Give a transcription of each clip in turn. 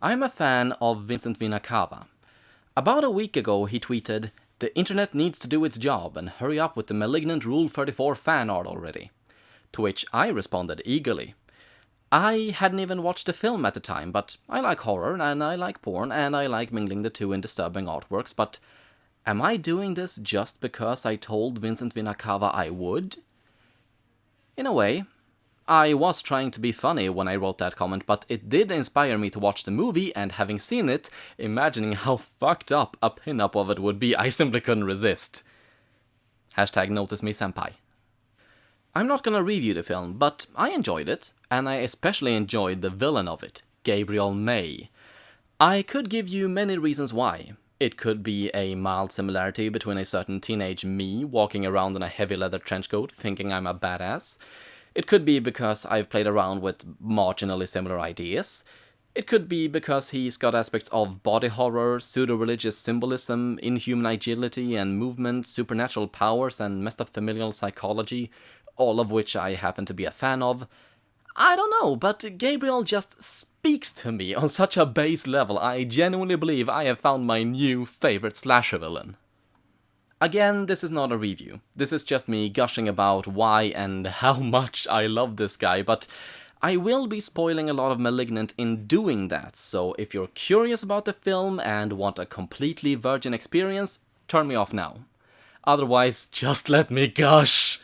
I'm a fan of Vincent Vinacava. About a week ago he tweeted, "The internet needs to do its job and hurry up with the malignant Rule 34 fan art already." To which I responded eagerly. I hadn't even watched the film at the time, but I like horror and I like porn and I like mingling the two in disturbing artworks, but am I doing this just because I told Vincent Vinacava I would? In a way. I was trying to be funny when I wrote that comment, but it did inspire me to watch the movie, and having seen it, imagining how fucked up a pin-up of it would be, I simply couldn't resist. Hashtag notice me senpai. I'm not gonna review the film, but I enjoyed it, and I especially enjoyed the villain of it, Gabriel May. I could give you many reasons why. It could be a mild similarity between a certain teenage me walking around in a heavy leather trenchcoat thinking I'm a badass. It could be because I've played around with marginally similar ideas. It could be because he's got aspects of body horror, pseudo-religious symbolism, inhuman agility and movement, supernatural powers and messed up familial psychology, all of which I happen to be a fan of. I don't know, but Gabriel just speaks to me on such a base level. I genuinely believe I have found my new favorite slasher villain. Again, this is not a review. This is just me gushing about why and how much I love this guy, but I will be spoiling a lot of Malignant in doing that, so if you're curious about the film and want a completely virgin experience, turn me off now. Otherwise, just let me gush.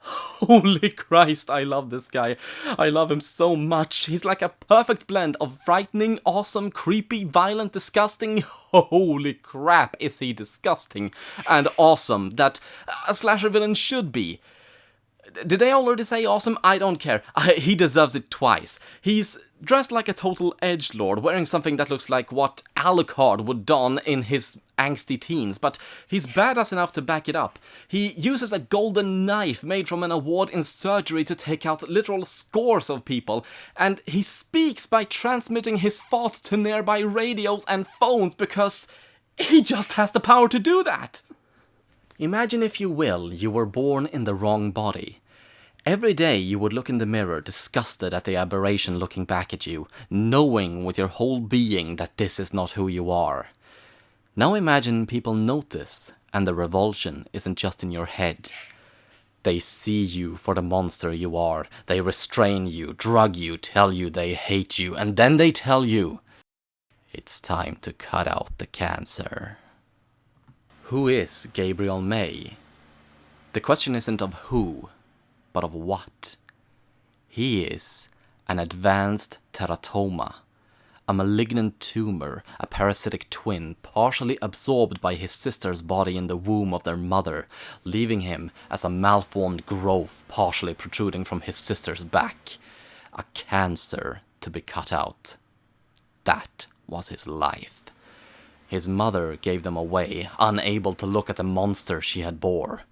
Holy Christ, I love this guy. I love him so much. He's like a perfect blend of frightening, awesome, creepy, violent, disgusting. Holy crap, is he disgusting and awesome that a slasher villain should be. Did I already say awesome? I don't care. He deserves it twice. He's dressed like a total edgelord, wearing something that looks like what Alucard would don in his angsty teens, but he's badass enough to back it up. He uses a golden knife made from an award in surgery to take out literal scores of people, and he speaks by transmitting his thoughts to nearby radios and phones because he just has the power to do that. Imagine, if you will, you were born in the wrong body. Every day you would look in the mirror, disgusted at the aberration looking back at you, knowing with your whole being that this is not who you are. Now imagine people notice, and the revulsion isn't just in your head. They see you for the monster you are, they restrain you, drug you, tell you they hate you, and then they tell you, it's time to cut out the cancer. Who is Gabriel May? The question isn't of who, but of what. He is an advanced teratoma, a malignant tumor, a parasitic twin, partially absorbed by his sister's body in the womb of their mother, leaving him as a malformed growth partially protruding from his sister's back. A cancer to be cut out. That was his life. His mother gave them away, unable to look at the monster she had bore.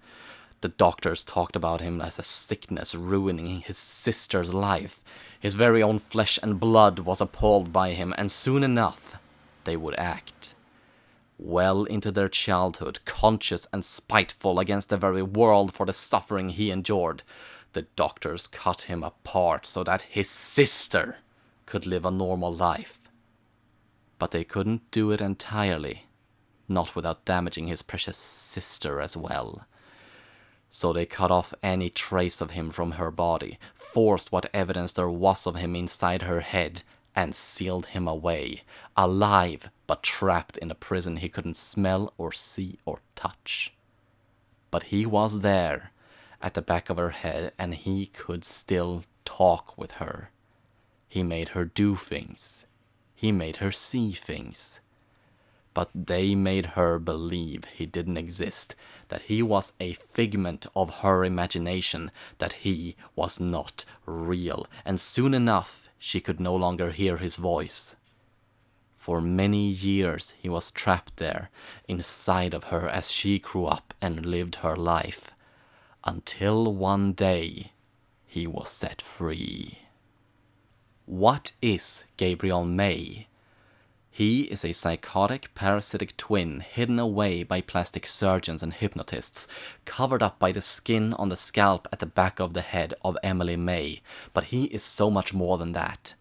The doctors talked about him as a sickness ruining his sister's life. His very own flesh and blood was appalled by him, and soon enough they would act. Well into their childhood, conscious and spiteful against the very world for the suffering he endured, the doctors cut him apart so that his sister could live a normal life. But they couldn't do it entirely, not without damaging his precious sister as well. So they cut off any trace of him from her body, forced what evidence there was of him inside her head, and sealed him away, alive but trapped in a prison he couldn't smell or see or touch. But he was there, at the back of her head, and he could still talk with her. He made her do things. He made her see things. But they made her believe he didn't exist, that he was a figment of her imagination, that he was not real, and soon enough she could no longer hear his voice. For many years he was trapped there, inside of her as she grew up and lived her life, until one day he was set free. What is Gabriel May? He is a psychotic parasitic twin hidden away by plastic surgeons and hypnotists, covered up by the skin on the scalp at the back of the head of Emily May, but he is so much more than that.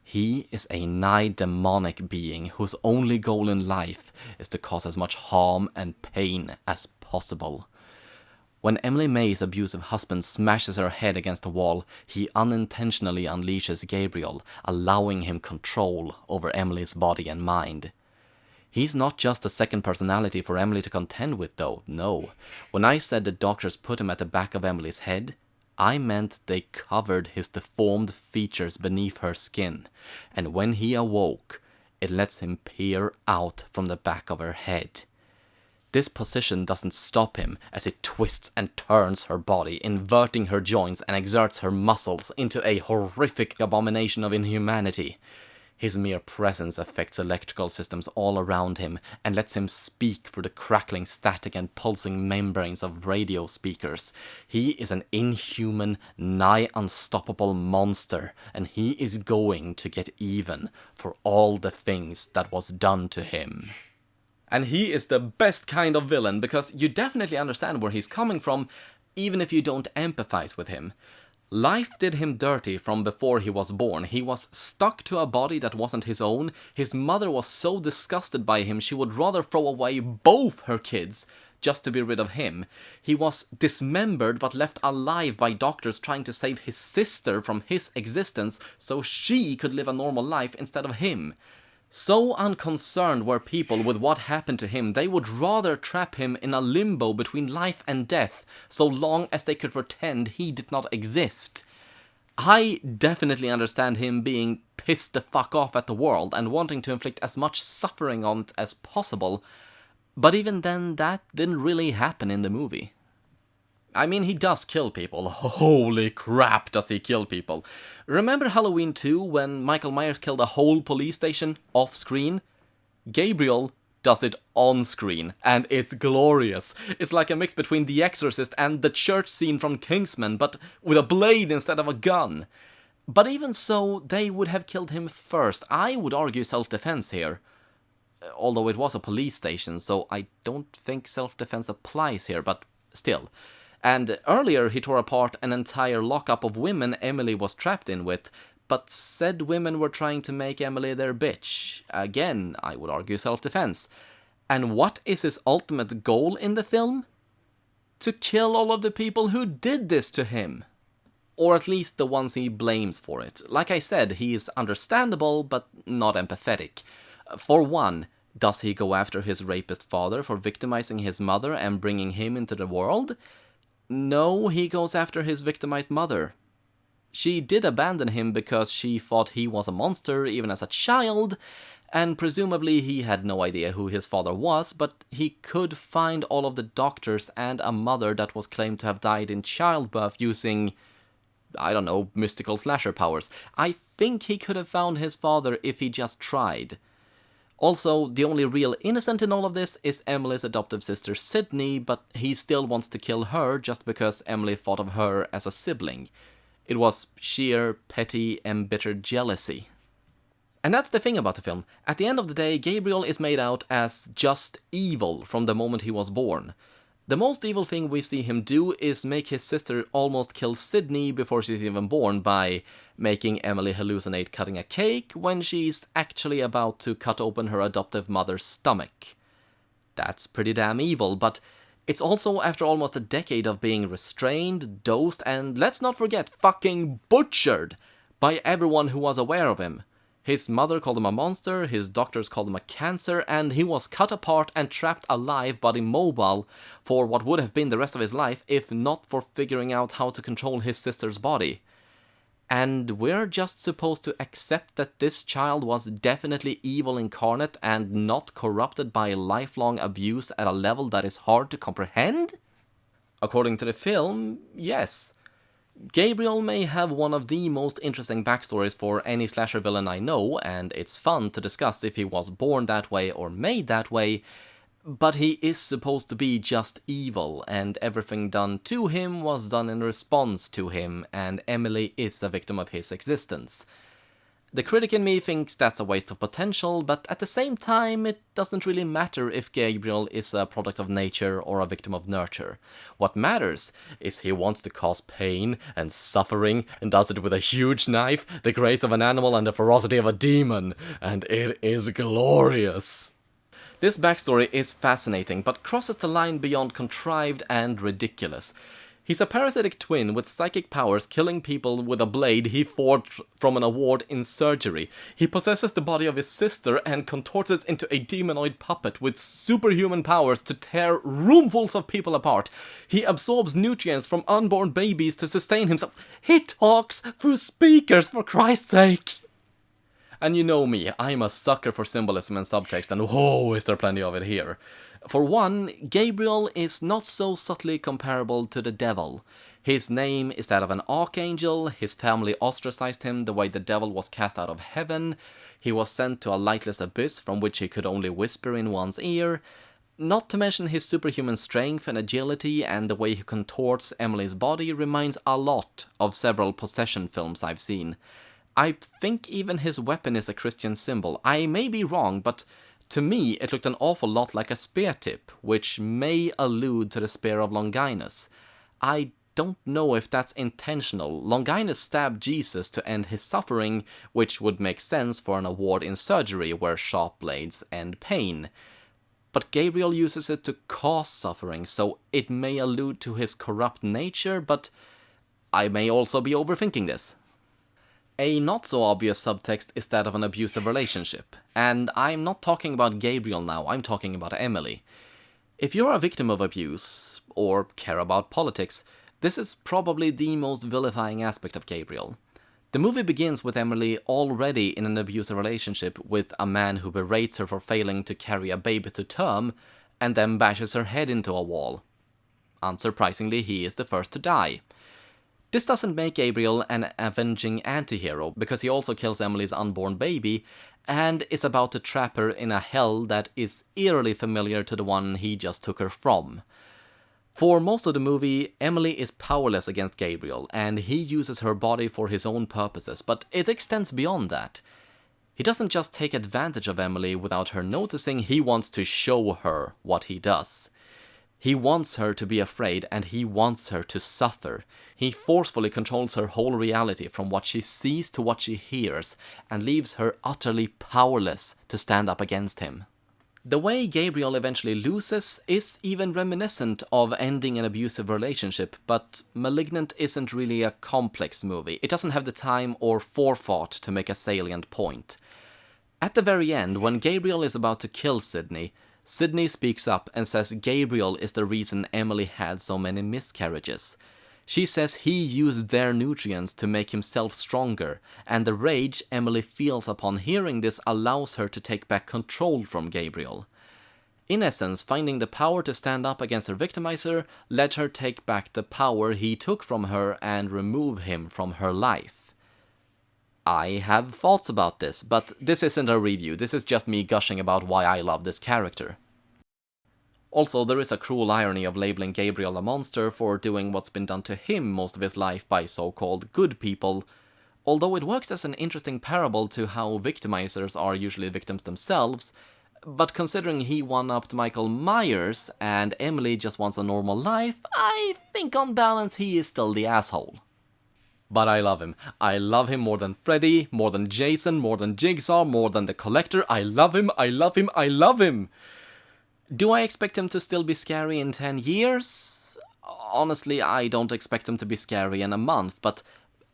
He is a nigh demonic being whose only goal in life is to cause as much harm and pain as possible. When Emily May's abusive husband smashes her head against a wall, he unintentionally unleashes Gabriel, allowing him control over Emily's body and mind. He's not just a second personality for Emily to contend with, though, no. When I said the doctors put him at the back of Emily's head, I meant they covered his deformed features beneath her skin, and when he awoke, it lets him peer out from the back of her head. This position doesn't stop him as it twists and turns her body, inverting her joints and exerts her muscles into a horrific abomination of inhumanity. His mere presence affects electrical systems all around him and lets him speak through the crackling static and pulsing membranes of radio speakers. He is an inhuman, nigh unstoppable monster, and he is going to get even for all the things that was done to him. And he is the best kind of villain, because you definitely understand where he's coming from, even if you don't empathize with him. Life did him dirty from before he was born. He was stuck to a body that wasn't his own. His mother was so disgusted by him she would rather throw away both her kids just to be rid of him. He was dismembered but left alive by doctors trying to save his sister from his existence so she could live a normal life instead of him. So unconcerned were people with what happened to him, they would rather trap him in a limbo between life and death, so long as they could pretend he did not exist. I definitely understand him being pissed the fuck off at the world and wanting to inflict as much suffering on it as possible, but even then, that didn't really happen in the movie. I mean, he does kill people. Holy crap, does he kill people. Remember Halloween 2 when Michael Myers killed a whole police station off-screen? Gabriel does it on-screen, and it's glorious. It's like a mix between The Exorcist and the church scene from Kingsman, but with a blade instead of a gun. But even so, they would have killed him first. I would argue self-defense here. Although it was a police station, so I don't think self-defense applies here, but still. And earlier he tore apart an entire lockup of women Emily was trapped in with, but said women were trying to make Emily their bitch. Again, I would argue self-defense. And what is his ultimate goal in the film? To kill all of the people who did this to him. Or at least the ones he blames for it. Like I said, he is understandable, but not empathetic. For one, does he go after his rapist father for victimizing his mother and bringing him into the world? No, he goes after his victimized mother. She did abandon him because she thought he was a monster even as a child, and presumably he had no idea who his father was, but he could find all of the doctors and a mother that was claimed to have died in childbirth using, I don't know, mystical slasher powers. I think he could have found his father if he just tried. Also, the only real innocent in all of this is Emily's adoptive sister Sydney, but he still wants to kill her just because Emily thought of her as a sibling. It was sheer, petty, embittered jealousy. And that's the thing about the film. At the end of the day, Gabriel is made out as just evil from the moment he was born. The most evil thing we see him do is make his sister almost kill Sydney before she's even born by making Emily hallucinate cutting a cake when she's actually about to cut open her adoptive mother's stomach. That's pretty damn evil, but it's also after almost a decade of being restrained, dosed, and let's not forget, fucking butchered by everyone who was aware of him. His mother called him a monster, his doctors called him a cancer, and he was cut apart and trapped alive but immobile for what would have been the rest of his life if not for figuring out how to control his sister's body. And we're just supposed to accept that this child was definitely evil incarnate and not corrupted by lifelong abuse at a level that is hard to comprehend? According to the film, yes. Gabriel may have one of the most interesting backstories for any slasher villain I know, and it's fun to discuss if he was born that way or made that way, but he is supposed to be just evil, and everything done to him was done in response to him, and Emily is a victim of his existence. The critic in me thinks that's a waste of potential, but at the same time, it doesn't really matter if Gabriel is a product of nature or a victim of nurture. What matters is he wants to cause pain and suffering and does it with a huge knife, the grace of an animal and the ferocity of a demon, and it is glorious. This backstory is fascinating, but crosses the line beyond contrived and ridiculous. He's a parasitic twin with psychic powers, killing people with a blade he forged from an award in surgery. He possesses the body of his sister and contorts it into a demonoid puppet with superhuman powers to tear roomfuls of people apart. He absorbs nutrients from unborn babies to sustain himself. He talks through speakers, for Christ's sake! And you know me, I'm a sucker for symbolism and subtext, and oh, is there plenty of it here. For one, Gabriel is not so subtly comparable to the devil. His name is that of an archangel, his family ostracized him the way the devil was cast out of heaven, he was sent to a lightless abyss from which he could only whisper in one's ear, not to mention his superhuman strength and agility, and the way he contorts Emily's body reminds a lot of several possession films I've seen. I think even his weapon is a Christian symbol. I may be wrong, but to me it looked an awful lot like a spear tip, which may allude to the spear of Longinus. I don't know if that's intentional. Longinus stabbed Jesus to end his suffering, which would make sense for an award in surgery where sharp blades end pain. But Gabriel uses it to cause suffering, so it may allude to his corrupt nature, but I may also be overthinking this. A not-so-obvious subtext is that of an abusive relationship, and I'm not talking about Gabriel now, I'm talking about Emily. If you're a victim of abuse, or care about politics, this is probably the most vilifying aspect of Gabriel. The movie begins with Emily already in an abusive relationship with a man who berates her for failing to carry a baby to term, and then bashes her head into a wall. Unsurprisingly, he is the first to die. This doesn't make Gabriel an avenging anti-hero, because he also kills Emily's unborn baby, and is about to trap her in a hell that is eerily familiar to the one he just took her from. For most of the movie, Emily is powerless against Gabriel, and he uses her body for his own purposes, but it extends beyond that. He doesn't just take advantage of Emily without her noticing, he wants to show her what he does. He wants her to be afraid, and he wants her to suffer. He forcefully controls her whole reality, from what she sees to what she hears, and leaves her utterly powerless to stand up against him. The way Gabriel eventually loses is even reminiscent of ending an abusive relationship, but Malignant isn't really a complex movie. It doesn't have the time or forethought to make a salient point. At the very end, when Gabriel is about to kill Sydney, Sydney speaks up and says Gabriel is the reason Emily had so many miscarriages. She says he used their nutrients to make himself stronger, and the rage Emily feels upon hearing this allows her to take back control from Gabriel. In essence, finding the power to stand up against her victimizer let her take back the power he took from her and remove him from her life. I have thoughts about this, but this isn't a review, this is just me gushing about why I love this character. Also, there is a cruel irony of labeling Gabriel a monster for doing what's been done to him most of his life by so-called good people, although it works as an interesting parable to how victimizers are usually victims themselves, but considering he one-upped Michael Myers and Emily just wants a normal life, I think on balance he is still the asshole. But I love him. I love him more than Freddy, more than Jason, more than Jigsaw, more than the Collector. I love him, I love him, I love him! Do I expect him to still be scary in 10 years? Honestly, I don't expect him to be scary in a month, but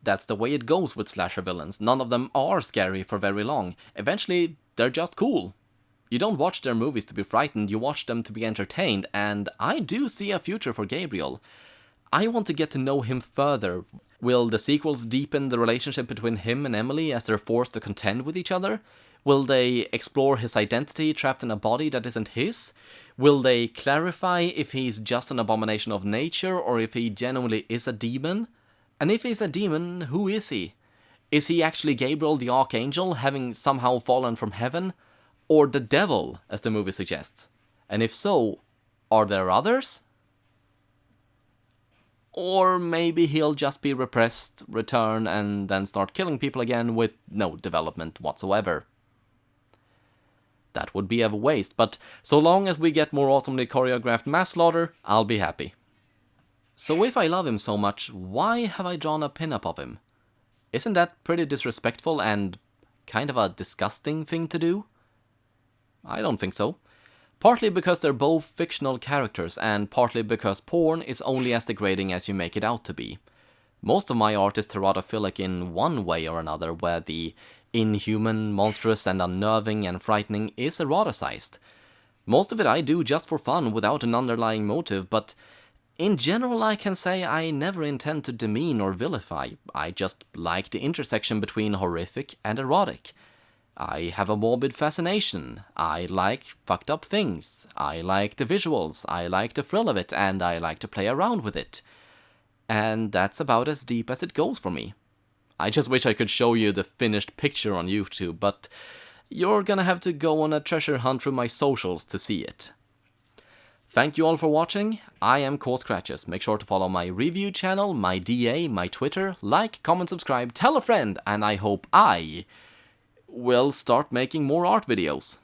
that's the way it goes with slasher villains. None of them are scary for very long. Eventually, they're just cool. You don't watch their movies to be frightened, you watch them to be entertained, and I do see a future for Gabriel. I want to get to know him further. Will the sequels deepen the relationship between him and Emily as they're forced to contend with each other? Will they explore his identity trapped in a body that isn't his? Will they clarify if he's just an abomination of nature or if he genuinely is a demon? And if he's a demon, who is he? Is he actually Gabriel the Archangel, having somehow fallen from heaven? Or the devil, as the movie suggests? And if so, are there others? Or maybe he'll just be repressed, return, and then start killing people again with no development whatsoever. That would be a waste, but so long as we get more awesomely choreographed mass slaughter, I'll be happy. So if I love him so much, why have I drawn a pinup of him? Isn't that pretty disrespectful and kind of a disgusting thing to do? I don't think so. Partly because they're both fictional characters, and partly because porn is only as degrading as you make it out to be. Most of my art is terotophilic in one way or another, where the inhuman, monstrous, and unnerving and frightening is eroticized. Most of it I do just for fun, without an underlying motive, but in general I can say I never intend to demean or vilify. I just like the intersection between horrific and erotic. I have a morbid fascination. I like fucked up things. I like the visuals. I like the thrill of it, and I like to play around with it. And that's about as deep as it goes for me. I just wish I could show you the finished picture on YouTube, but you're gonna have to go on a treasure hunt through my socials to see it. Thank you all for watching. I am CoreScratches. Make sure to follow my review channel, my DA, my Twitter, like, comment, subscribe, tell a friend, and I hope I will start making more art videos.